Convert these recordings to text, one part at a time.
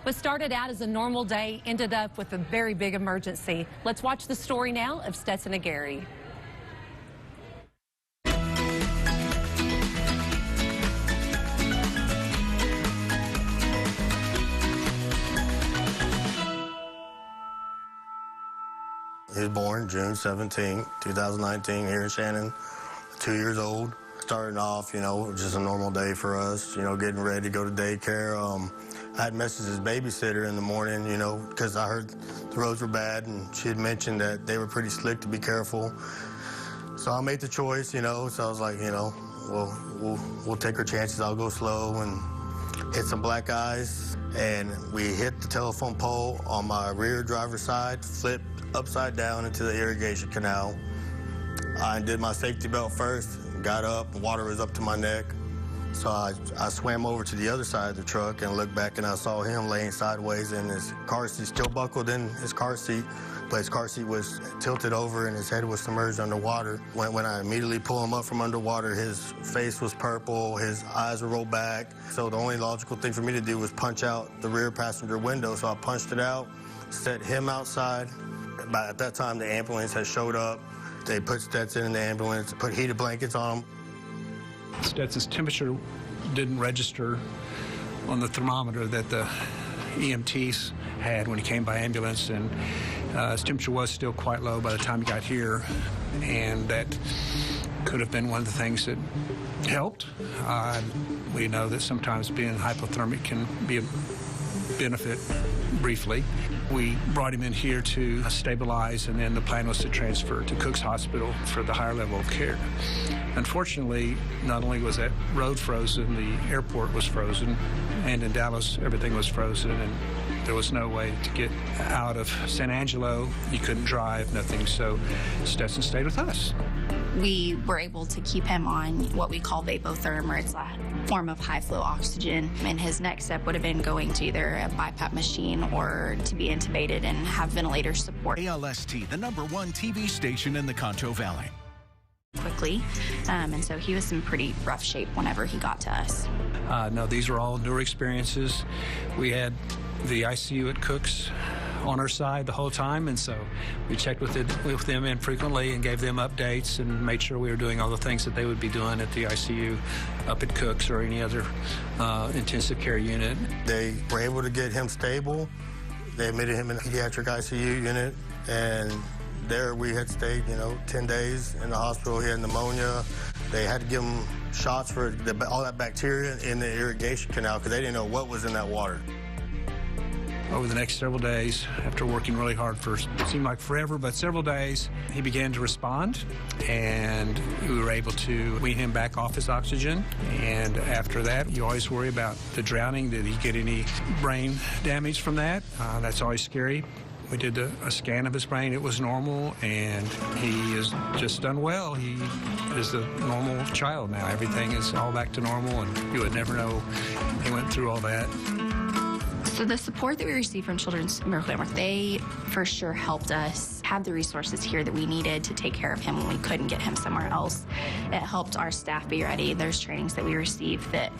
What started out as a normal day ended up with a very big emergency. Let's watch the story now of Stetson Aguirre. He was born June 17, 2019, here in Shannon, 2 years old. Starting off, you know, just a normal day for us, you know, getting ready to go to daycare. I had messaged his babysitter in the morning, you know, because I heard the roads were bad, and she had mentioned that they were pretty slick, to be careful. So I made the choice, you know, so I was like, you know, well, we'll take our chances. I'll go slow and hit some black eyes. And we hit the telephone pole on my rear driver's side, flipped upside down into the irrigation canal. I did my safety belt first, got up, water was up to my neck. So I swam over to the other side of the truck and looked back, and I saw him laying sideways in his car seat, still buckled in his car seat, but his car seat was tilted over and his head was submerged underwater. When I immediately pulled him up from underwater, his face was purple, his eyes were rolled back. So the only logical thing for me to do was punch out the rear passenger window. So I punched it out, set him outside. By at that time, the ambulance had showed up. They put Stetson in the ambulance, put heated blankets on him. Stetson's temperature didn't register on the thermometer that the EMTs had when he came by ambulance, and his temperature was still quite low by the time he got here, and that could have been one of the things that helped. We know that sometimes being hypothermic can be a benefit briefly. We brought him in here to stabilize, and then the plan was to transfer to Cook's Hospital for the higher level of care. Unfortunately, not only was that road frozen, the airport was frozen, and in Dallas, everything was frozen, and there was no way to get out of San Angelo. You couldn't drive, nothing, so Stetson stayed with us. We were able to keep him on what we call vapotherm, or it's a form of high-flow oxygen. And his next step would have been going to either a BiPAP machine or to be intubated and have ventilator support. KLST, the #1 TV station in the Concho Valley. Quickly, and so he was in pretty rough shape whenever he got to us. No, these were all newer experiences. We had the ICU at Cook's on our side the whole time, and so we checked with them infrequently and gave them updates and made sure we were doing all the things that they would be doing at the ICU up at Cook's or any other intensive care unit. They were able to get him stable. They admitted him in the pediatric ICU unit, and there we had stayed, you know, 10 days in the hospital. He had pneumonia. They had to give him shots for all that bacteria in the irrigation canal because they didn't know what was in that water. Over the next several days, after working really hard for seemed like forever, but several days, he began to respond, and we were able to wean him back off his oxygen. And after that, you always worry about the drowning. Did he get any brain damage from that? That's always scary. We did a scan of his brain. It was normal, and he has just done well. He is a normal child now. Everything is all back to normal, and you would never know he went through all that. So the support that we received from Children's Miracle Network, they for sure helped us have the resources here that we needed to take care of him when we couldn't get him somewhere else. It helped our staff be ready. There's trainings that we received that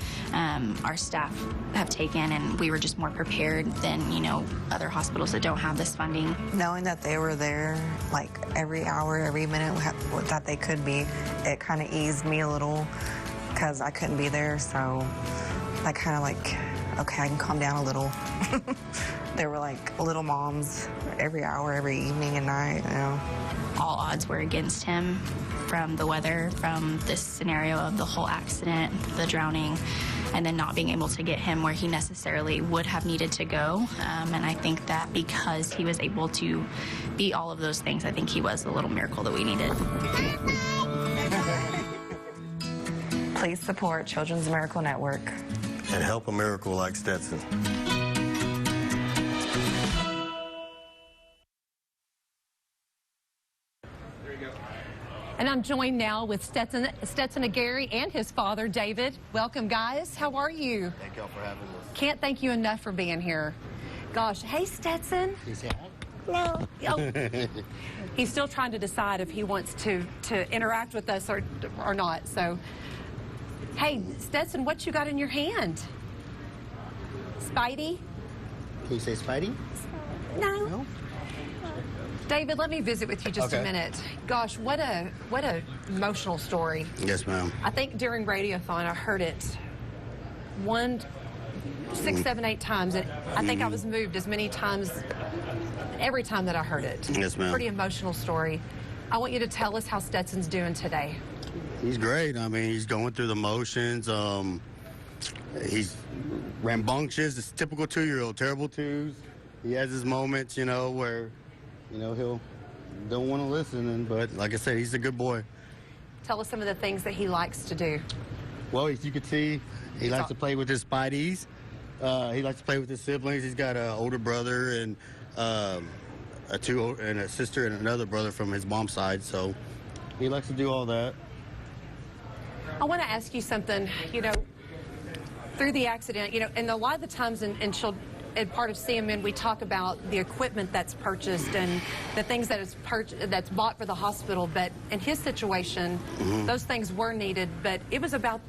our staff have taken, and we were just more prepared than, you know, other hospitals that don't have this funding. Knowing that they were there, like every hour, every minute that they could be, it kind of eased me a little because I couldn't be there, so I kind of like, okay, I can calm down a little. There were like little moms every hour, every evening and night, you know. All odds were against him, from the weather, from this scenario of the whole accident, the drowning, and then not being able to get him where he necessarily would have needed to go. And I think that because he was able to be all of those things, I think he was the little miracle that we needed. Please support Children's Miracle Network. And help a miracle like Stetson. There you go. And I'm joined now with Stetson Aguirre and his father, David. Welcome, guys. How are you? Thank y'all for having us. Can't thank you enough for being here. Gosh, hey, Stetson. No. Oh. He's still trying to decide if he wants to interact with us or not. So, hey, Stetson, what you got in your hand? Spidey? Can you say Spidey? No. David, let me visit with you just a minute. Gosh, what a emotional story. Yes, ma'am. I think during Radiothon I heard it 6, 7, 8 times, and I think I was moved as many times every time that I heard it. Yes, ma'am. Pretty emotional story. I want you to tell us how Stetson's doing today. He's great. I mean, he's going through the motions. He's rambunctious. It's typical 2-year-old, terrible twos. He has his moments, you know, where, you know, he'll don't want to listen. But like I said, he's a good boy. Tell us some of the things that he likes to do. Well, as you can see, he likes to play with his Spideys. He likes to play with his siblings. He's got an older brother and a sister and another brother from his mom's side. So he likes to do all that. I want to ask you something, you know, through the accident, you know, and a lot of the times in part of CMN, we talk about the equipment that's purchased and the things that is that's bought for the hospital. But in his situation, those things were needed, but it was about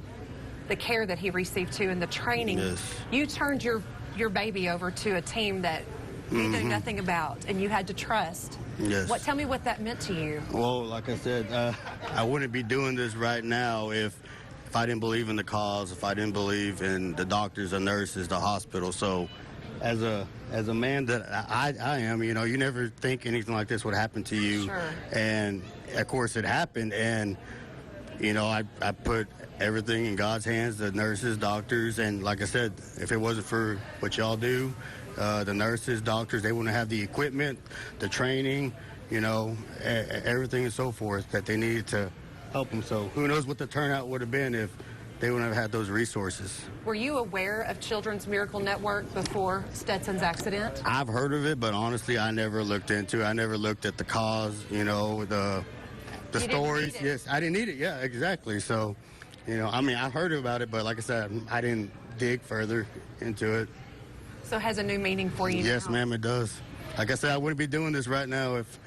the care that he received too and the training. Yes. You turned your baby over to a team that you knew nothing about and you had to trust. Yes. Tell me what that meant to you. Well, like I said, I wouldn't be doing this right now if I didn't believe in the cause, if I didn't believe in the doctors, the nurses, the hospital. So as a man that I am, you know, you never think anything like this would happen to you. Sure. And of course it happened, and you know, I put everything in God's hands, the nurses, doctors, and like I said, if it wasn't for what y'all do, the nurses, doctors, they wouldn't have the equipment, the training, you know, everything and so forth that they needed to help them. So who knows what the turnout would have been if they wouldn't have had those resources. Were you aware of Children's Miracle Network before Stetson's accident? I've heard of it, but honestly, I never looked into it. I never looked at the cause, you know, the stories. Yes, I didn't need it. Yeah, exactly. So, you know, I mean, I heard about it, but like I said, I didn't dig further into it. So it has a new meaning for you now? Yes, ma'am, it does. Like I said, I wouldn't be doing this right now if,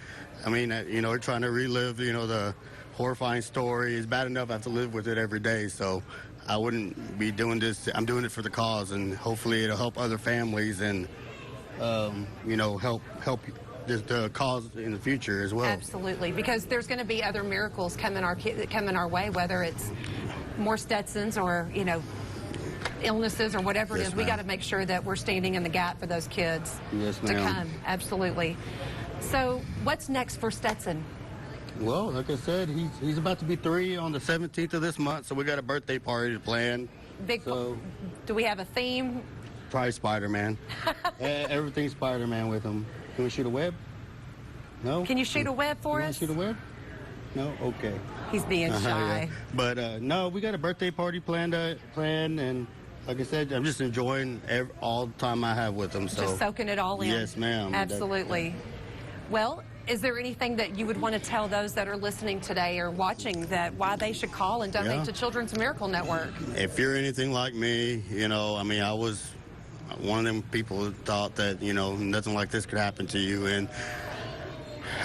I mean, you know, we're trying to relive, you know, the horrifying story. It's bad enough I have to live with it every day, so I wouldn't be doing this. I'm doing it for the cause, and hopefully it'll help other families and, you know, help the cause in the future as well. Absolutely, because there's going to be other miracles coming our way, whether it's more Stetsons or, you know, illnesses or whatever it is. We got to make sure that we're standing in the gap for those kids to come. Absolutely. So what's next for Stetson? Well, like I said, he's about to be 3 on the 17th of this month, so we got a birthday party to plan. Do we have a theme? Probably Spider-Man. Everything's Spider-Man with him. Can we shoot a web? No? Can you shoot a web for us? Shoot a web? No? Okay. He's being shy. Yeah. But no, we got a birthday party planned, and like I said, I'm just enjoying all the time I have with him. So. Just soaking it all in. Yes, ma'am. Absolutely. Well, is there anything that you would want to tell those that are listening today or watching that why they should call and donate to Children's Miracle Network? If you're anything like me, you know, I mean, I was one of them people who thought that, you know, nothing like this could happen to you. And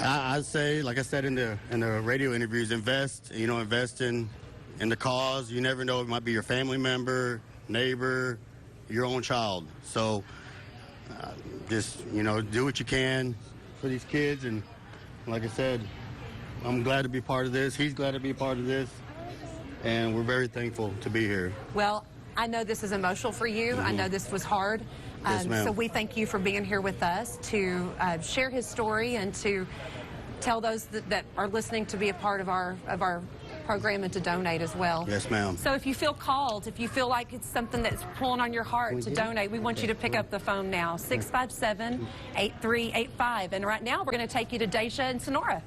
I'd say, like I said in the radio interviews, invest in the cause. You never know, it might be your family member, neighbor, your own child. So just, you know, do what you can for these kids. And like I said, I'm glad to be part of this. He's glad to be part of this. And we're very thankful to be here. Well, I know this is emotional for you. I know this was hard. Yes, so we thank you for being here with us to share his story and to tell those that are listening to be a part of our program and to donate as well. Yes, ma'am. So if you feel called, if you feel like it's something that's pulling on your heart to donate, we want you to pick up the phone now, 657-8385. And right now we're going to take you to Deja and Sonora.